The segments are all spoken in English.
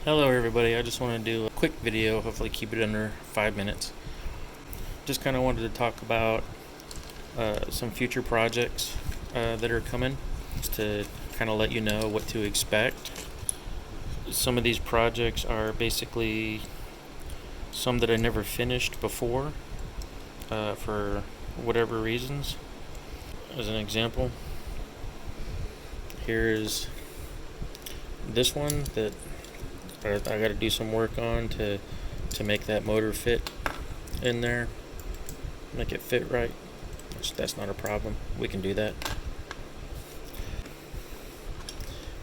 Hello everybody, I just want to do a quick video, hopefully keep it under 5 minutes. Just kind of wanted to talk about some future projects that are coming, just to kind of let you know what to expect. Some of these projects are basically some that I never finished before for whatever reasons. As an example, here's this one that I got to do some work on to make that motor fit in there, make it fit right, which that's not a problem. We can do that.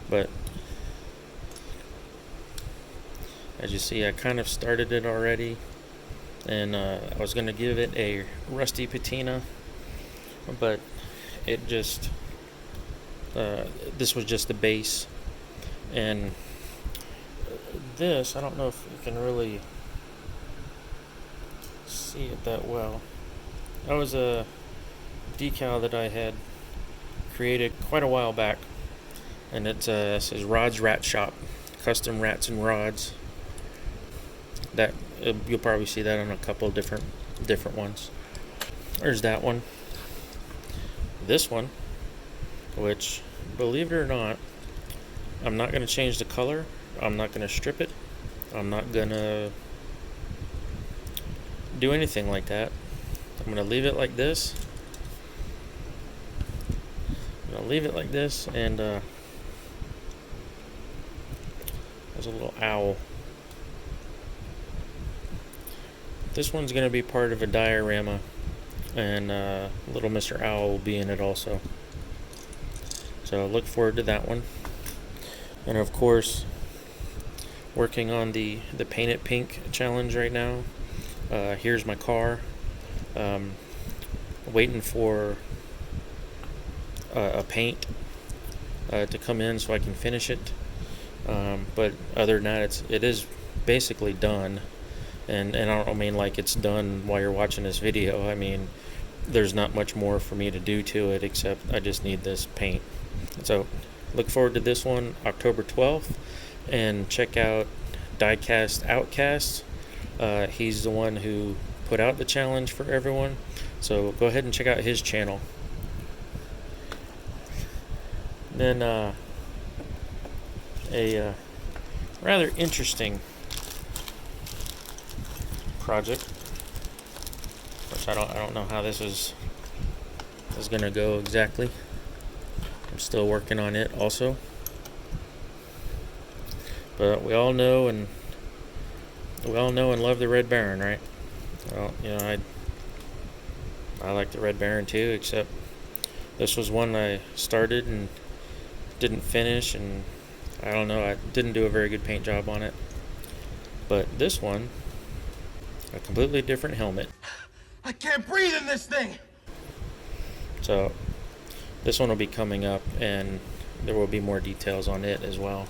But as you see, I kind of started it already, and I was going to give it a rusty patina, but it just this was just the base. And this, I don't know if you can really see it that well. That was a decal that I had created quite a while back, and it says Rod's Rat Shop, custom rats and rods. That you'll probably see that on a couple of different ones. There's that one. This one, which, believe it or not, I'm not going to change the color. I'm not going to strip it. I'm not going to do anything like that. I'm going to leave it like this. I'm going to leave it like this, and there's a little owl. This one's going to be part of a diorama, and little Mr. Owl will be in it also. So look forward to that one. And of course, working on the Paint It Pink challenge right now. Here's my car. Waiting for a paint to come in so I can finish it. But other than that, it is basically done. And I don't mean like it's done while you're watching this video. I mean, there's not much more for me to do to it except I just need this paint. So look forward to this one, October 12th, and check out Diecast Outcast. He's the one who put out the challenge for everyone, so go ahead and check out his channel. Then a rather interesting project, which I don't know how this is gonna go exactly. I'm still working on it also. But we all know and love the Red Baron, right? Well, I like the Red Baron too, except this was one I started and didn't finish, and I don't know, I didn't do a very good paint job on it. But this one, a completely different helmet. I can't breathe in this thing! So this one will be coming up, and there will be more details on it as well.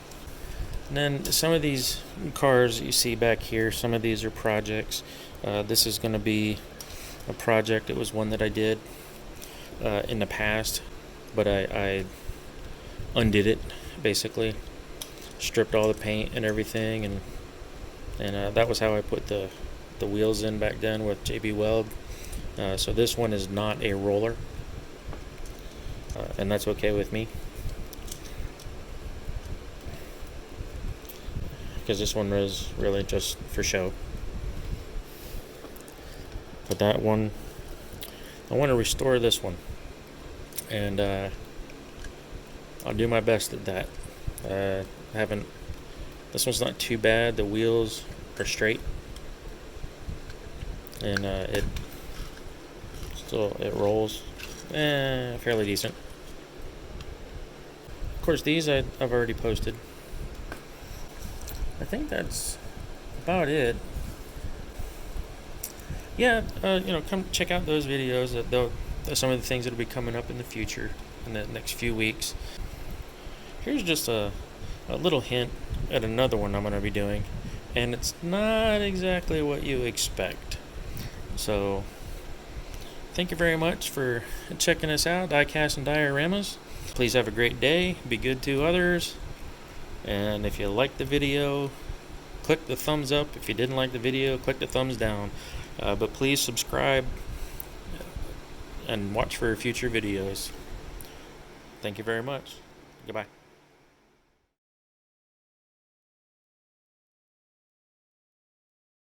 And then some of these cars you see back here, some of these are projects. This is going to be a project. It was one that I did in the past, but I undid it, basically. Stripped all the paint and everything, and that was how I put the wheels in back then with JB Weld. So this one is not a roller. And that's okay with me, because this one was really just for show. But that one, I want to restore this one, and I'll do my best at that. This one's not too bad. The wheels are straight, and it rolls fairly decent. Of course, these I've already posted. I think that's about it. Yeah, come check out those videos. Some of the things that'll be coming up in the future, in the next few weeks. Here's just a little hint at another one I'm going to be doing, and it's not exactly what you expect. So, thank you very much for checking us out, Diecast and Dioramas. Please have a great day, be good to others, and if you like the video, click the thumbs up. If you didn't like the video, click the thumbs down. But please subscribe and watch for future videos. Thank you very much. Goodbye.